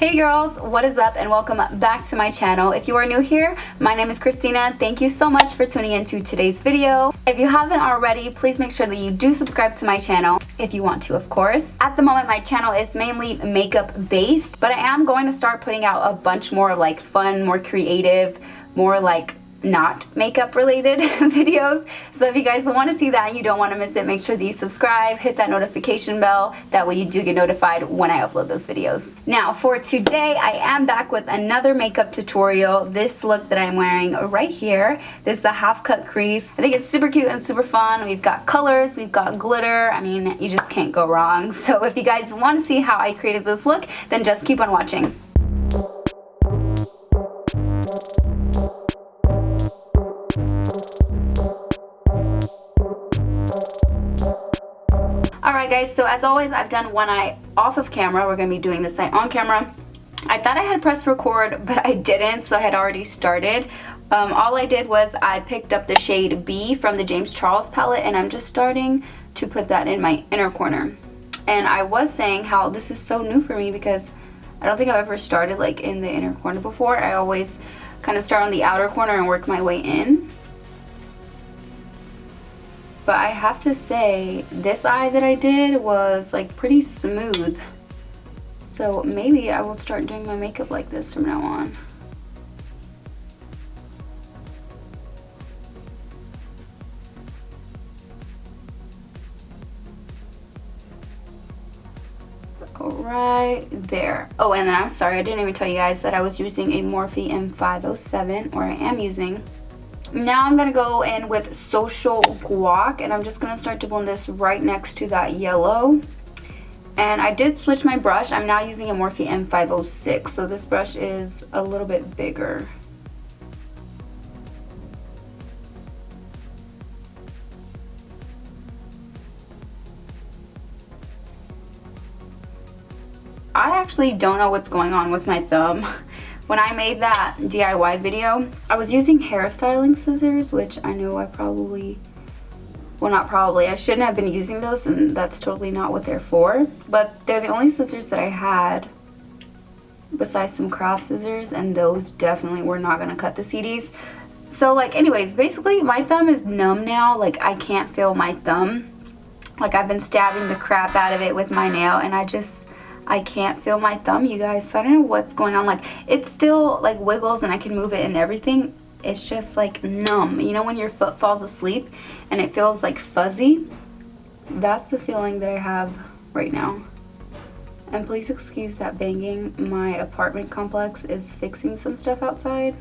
Hey girls, what is up and welcome back to my channel. If you are new here, my name is Christina. Thank you so much for tuning into today's video. If you haven't already, please make sure that you do subscribe to my channel if you want to, of course. At the moment, my channel is mainly makeup based, but I am going to start putting out a bunch more like fun, more creative, more like not makeup related videos. So if you guys want to see that and you don't want to miss it, make sure that you subscribe, hit that notification bell, that way you do get notified when I upload those videos. Now for today, I am back with another makeup tutorial. This look that I'm wearing right here, this is a half cut crease. I think it's super cute and super fun. We've got colors, we've got glitter. I mean, you just can't go wrong. So if you guys want to see how I created this look, then just keep on watching. Alright guys, so as always, I've done one eye off of camera. We're going to be doing this eye on camera. I thought I had pressed record, but I didn't, so I had already started. All I did was I picked up the shade B from the James Charles palette, and I'm just starting to put that in my inner corner. And I was saying how this is so new for me because I don't think I've ever started like in the inner corner before. I always kind of start on the outer corner and work my way in. But I have to say, this eye that I did was like pretty smooth. So maybe I will start doing my makeup like this from now on. Right there. Oh, and then I'm sorry, I didn't even tell you guys that I was using a Morphe M507, or I am using. Now I'm going to go in with Social Guac, and I'm just going to start to blend this right next to that yellow. And I did switch my brush. I'm now using a Morphe M506, so this brush is a little bit bigger. I actually don't know what's going on with my thumb. When I made that DIY video, I was using hairstyling scissors, which I know I probably, well, not probably, I shouldn't have been using those, and that's totally not what they're for. But they're the only scissors that I had besides some craft scissors, and those definitely were not going to cut the CDs. So like, anyways, basically my thumb is numb now. Like, I can't feel my thumb. Like, I've been stabbing the crap out of it with my nail, and I can't feel my thumb, you guys. So I don't know what's going on. Like, it still like wiggles and I can move it and everything. It's just like numb. You know when your foot falls asleep and it feels like fuzzy? That's the feeling that I have right now. And please excuse that banging. My apartment complex is fixing some stuff outside.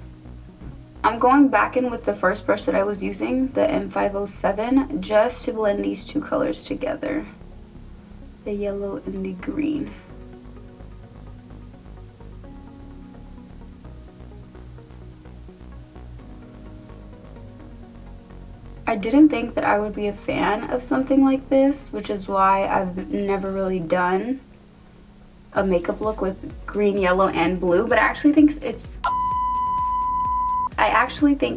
I'm going back in with the first brush that I was using, the M507, just to blend these two colors together. The yellow and the green. I didn't think that I would be a fan of something like this, which is why I've never really done a makeup look with green, yellow, and blue, but I actually think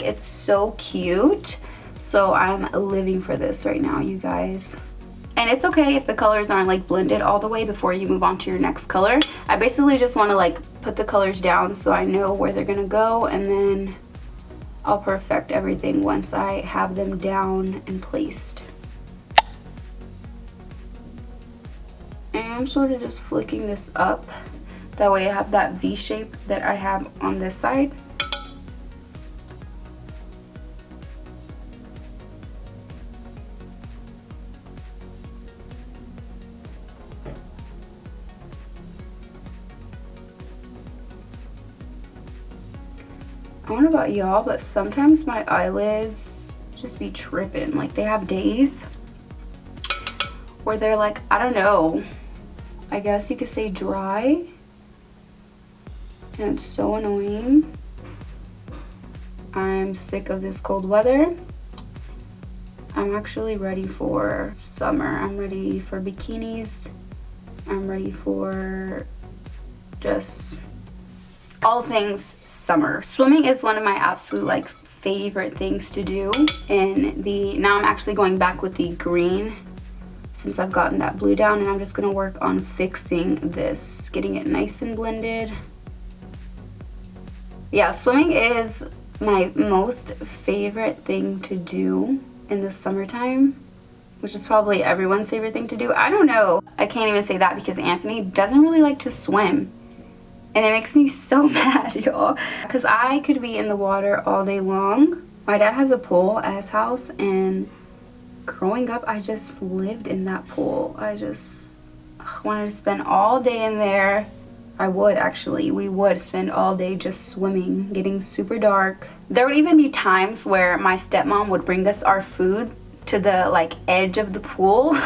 it's so cute. So I'm living for this right now, you guys. And it's okay if the colors aren't like blended all the way before you move on to your next color. I basically just want to like put the colors down so I know where they're gonna go, and then I'll perfect everything once I have them down and placed. And I'm sort of just flicking this up. That way I have that V shape that I have on this side. I don't know about y'all, but sometimes my eyelids just be tripping. Like, they have days where they're like, I don't know, I guess you could say dry. And it's so annoying. I'm sick of this cold weather. I'm actually ready for summer. I'm ready for bikinis. I'm ready for just all things summer. Swimming is one of my absolute like favorite things to do. And now I'm actually going back with the green since I've gotten that blue down, and I'm just gonna work on fixing this, getting it nice and blended. Yeah, swimming is my most favorite thing to do in the summertime, which is probably everyone's favorite thing to do. I don't know. I can't even say that because Anthony doesn't really like to swim. And it makes me so mad, y'all. Because I could be in the water all day long. My dad has a pool at his house, and growing up, I just lived in that pool. I just wanted to spend all day in there. I would actually. We would spend all day just swimming, getting super dark. There would even be times where my stepmom would bring us our food to the like edge of the pool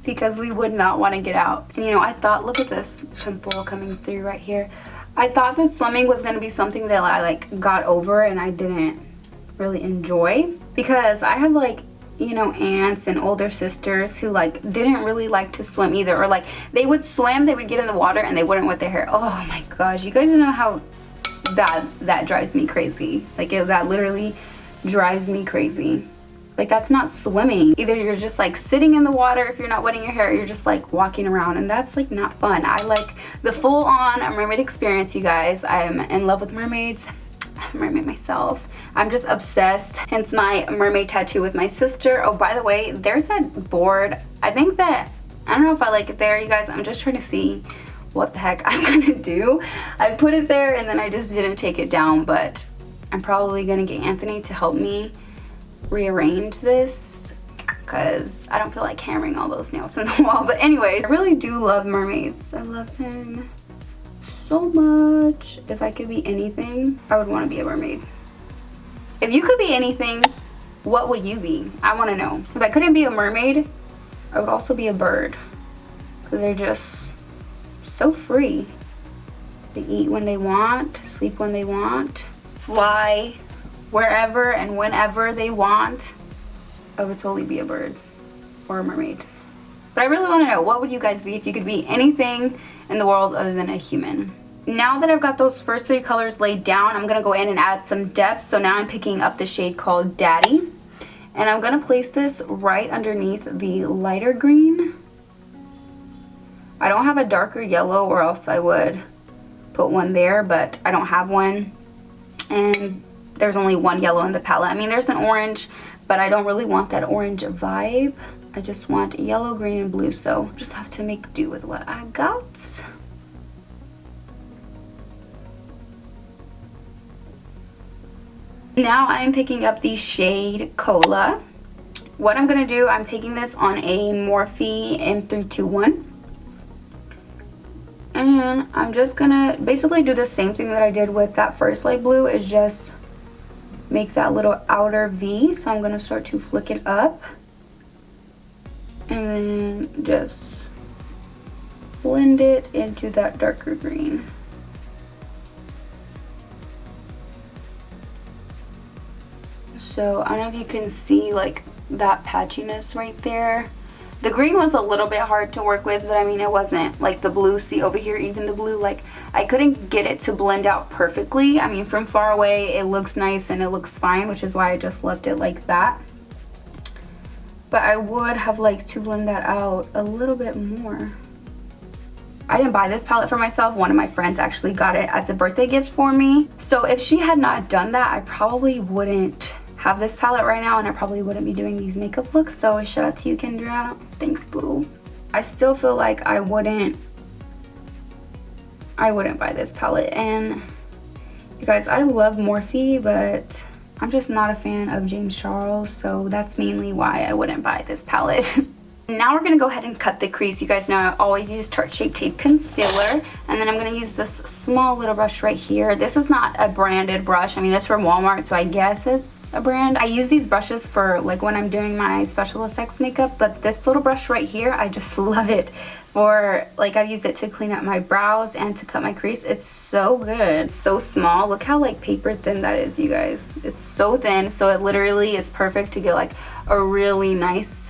because we would not want to get out. And you know, I thought, look at this pimple coming through right here. I thought that swimming was going to be something that I like got over and I didn't really enjoy, because I have like, you know, aunts and older sisters who like didn't really like to swim either, or like they would swim, they would get in the water and they wouldn't wet their hair. Oh my gosh, you guys know how bad that drives me crazy. Like that literally drives me crazy. Like that's not swimming. Either you're just like sitting in the water if you're not wetting your hair, or you're just like walking around, and that's like not fun. I like the full-on mermaid experience, you guys. I am in love with mermaids. I'm a mermaid myself. I'm just obsessed, hence my mermaid tattoo with my sister. Oh, by the way, there's that board. I think that, I don't know if I like it there, you guys. I'm just trying to see what the heck I'm gonna do. I put it there and then I just didn't take it down, but I'm probably gonna get Anthony to help me rearrange this because I don't feel like hammering all those nails in the wall. But anyways, I really do love mermaids. I love them so much. If I could be anything, I would want to be a mermaid. If you could be anything, what would you be? I want to know. If I couldn't be a mermaid, I would also be a bird, because they're just so free. They eat when they want, sleep when they want, fly wherever and whenever they want. I would totally be a bird or a mermaid. But I really want to know, what would you guys be if you could be anything in the world other than a human? Now that I've got those first 3 colors laid down, I'm going to go in and add some depth. So now I'm picking up the shade called Daddy. And I'm going to place this right underneath the lighter green. I don't have a darker yellow, or else I would put one there, but I don't have one. And there's only one yellow in the palette. I mean, there's an orange, but I don't really want that orange vibe. I just want yellow, green, and blue. So just have to make do with what I got. Now I'm picking up the shade Cola. What I'm going to do, I'm taking this on a Morphe M321. And I'm just going to basically do the same thing that I did with that first light blue, is just make that little outer V. So I'm going to start to flick it up. And then just blend it into that darker green. So I don't know if you can see like that patchiness right there. The green was a little bit hard to work with, but I mean, it wasn't like the blue. See over here, even the blue, like I couldn't get it to blend out perfectly. I mean, from far away it looks nice and it looks fine, which is why I just left it like that. But I would have liked to blend that out a little bit more. I didn't buy this palette for myself. One of my friends actually got it as a birthday gift for me. So if she had not done that, I probably wouldn't have this palette right now, and I probably wouldn't be doing these makeup looks. So shout out to you, Kendra. Thanks, boo. I still feel like I wouldn't buy this palette. And you guys, I love Morphe, but I'm just not a fan of James Charles, so that's mainly why I wouldn't buy this palette. Now we're gonna go ahead and cut the crease. You guys know I always use Tarte Shape Tape Concealer, and then I'm gonna use this small little brush right here. This is not a branded brush. I mean, it's from Walmart, so I guess it's a brand. I use these brushes for like when I'm doing my special effects makeup, but this little brush right here, I just love it for like, I've used it to clean up my brows and to cut my crease. It's so good. It's so small. Look how like paper thin that is, you guys. It's so thin, so it literally is perfect to get like a really nice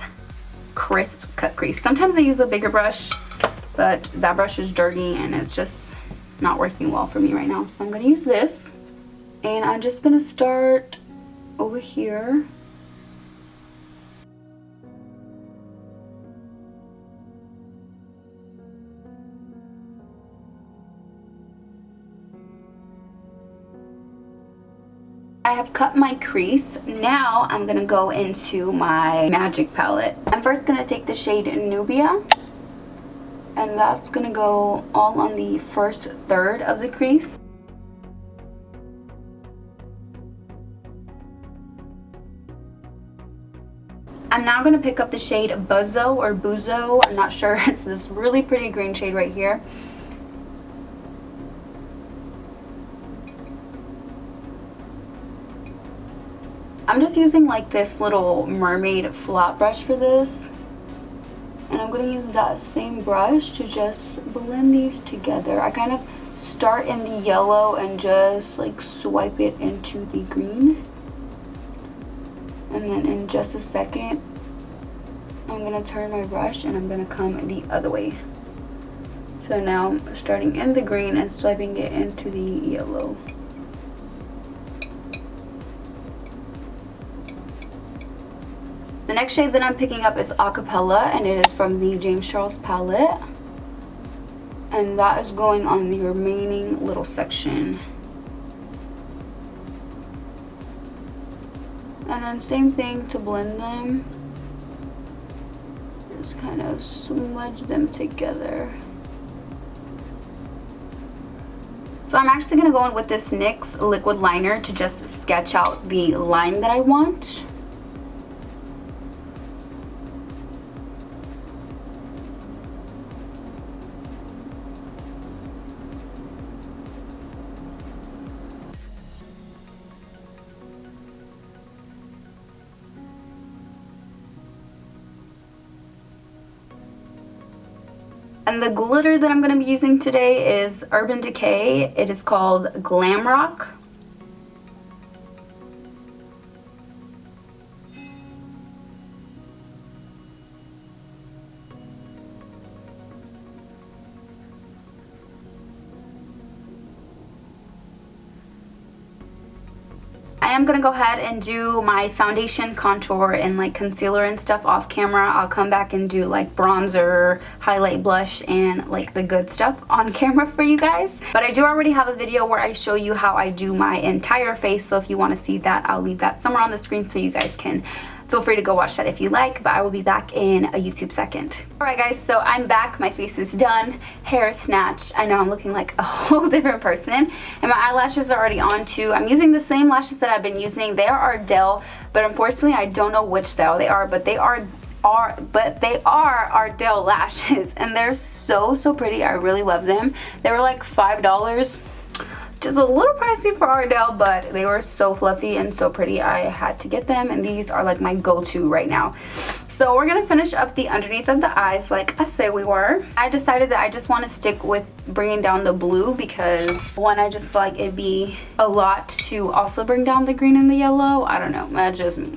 crisp cut crease. Sometimes I use a bigger brush, but that brush is dirty and it's just not working well for me right now. So I'm gonna use this, and I'm just gonna start over here. I have cut my crease. Now I'm gonna go into my magic palette. I'm first gonna take the shade Nubia, and that's gonna go all on the first third of the crease. I'm now gonna pick up the shade Buzzo or Buzo, I'm not sure. It's this really pretty green shade right here. I'm just using like this little mermaid flat brush for this. And I'm going to use that same brush to just blend these together. I kind of start in the yellow and just like swipe it into the green. And then in just a second, I'm going to turn my brush and I'm going to come the other way. So now I'm starting in the green and swiping it into the yellow. The next shade that I'm picking up is Acapella, and it is from the James Charles palette. And that is going on the remaining little section. And then same thing to blend them. Just kind of smudge them together. So I'm actually going to go in with this NYX liquid liner to just sketch out the line that I want. And the glitter that I'm going to be using today is Urban Decay. It is called Glam Rock. I am going to go ahead and do my foundation, contour, and like concealer and stuff off camera. I'll come back and do like bronzer, highlight, blush, and like the good stuff on camera for you guys. But I do already have a video where I show you how I do my entire face. So if you want to see that, I'll leave that somewhere on the screen so you guys can feel free to go watch that if you like, but I will be back in a YouTube second. Alright guys, so I'm back. My face is done. Hair is snatched. I know I'm looking like a whole different person. And my eyelashes are already on too. I'm using the same lashes that I've been using. They are Ardell, but unfortunately I don't know which style they are, but they are Ardell lashes. And they're so pretty. I really love them. They were like $5. Just a little pricey for Ardell, but they were so fluffy and so pretty. I had to get them, and these are like my go-to right now. So we're gonna finish up the underneath of the eyes like I say we were. I decided that I just want to stick with bringing down the blue because one, I just feel like it'd be a lot to also bring down the green and the yellow. I don't know, that's just me.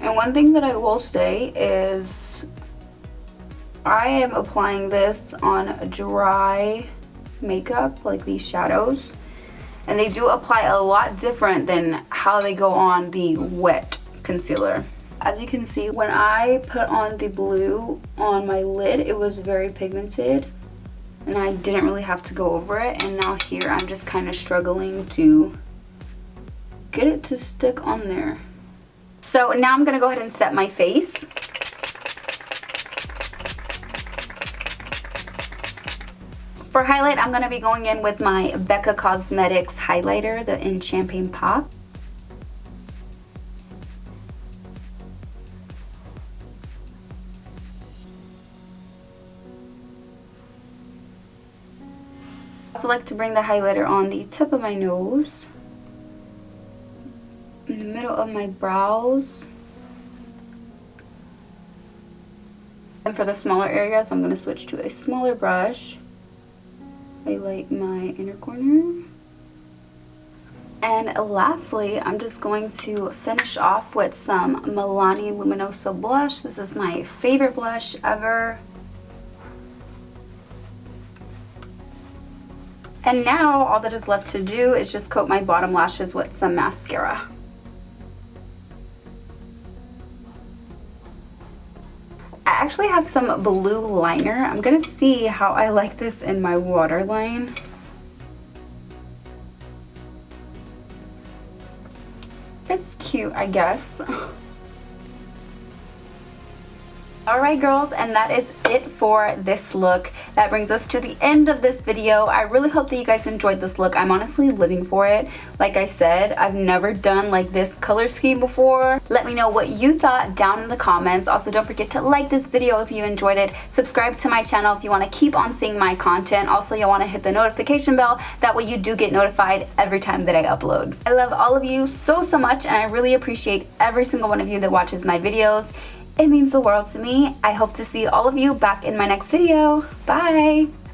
And one thing that I will say is I am applying this on dry makeup, like these shadows. And they do apply a lot different than how they go on the wet concealer. As you can see, when I put on the blue on my lid, it was very pigmented. And I didn't really have to go over it. And now here, I'm just kind of struggling to get it to stick on there. So now I'm going to go ahead and set my face. For highlight, I'm going to be going in with my Becca Cosmetics highlighter, the in Champagne Pop. I also like to bring the highlighter on the tip of my nose, in the middle of my brows, and for the smaller areas I'm going to switch to a smaller brush, highlight my inner corner, and lastly I'm just going to finish off with some Milani Luminosa blush. This is my favorite blush ever. And now all that is left to do is just coat my bottom lashes with some mascara. I actually have some blue liner. I'm gonna see how I like this in my waterline. It's cute, I guess. Alright girls, and that is it for this look. That brings us to the end of this video. I really hope that you guys enjoyed this look. I'm honestly living for it. Like I said, I've never done like this color scheme before. Let me know what you thought down in the comments. Also, don't forget to like this video if you enjoyed it. Subscribe to my channel if you want to keep on seeing my content. Also, you'll want to hit the notification bell. That way you do get notified every time that I upload. I love all of you so much, and I really appreciate every single one of you that watches my videos. It means the world to me. I hope to see all of you back in my next video. Bye!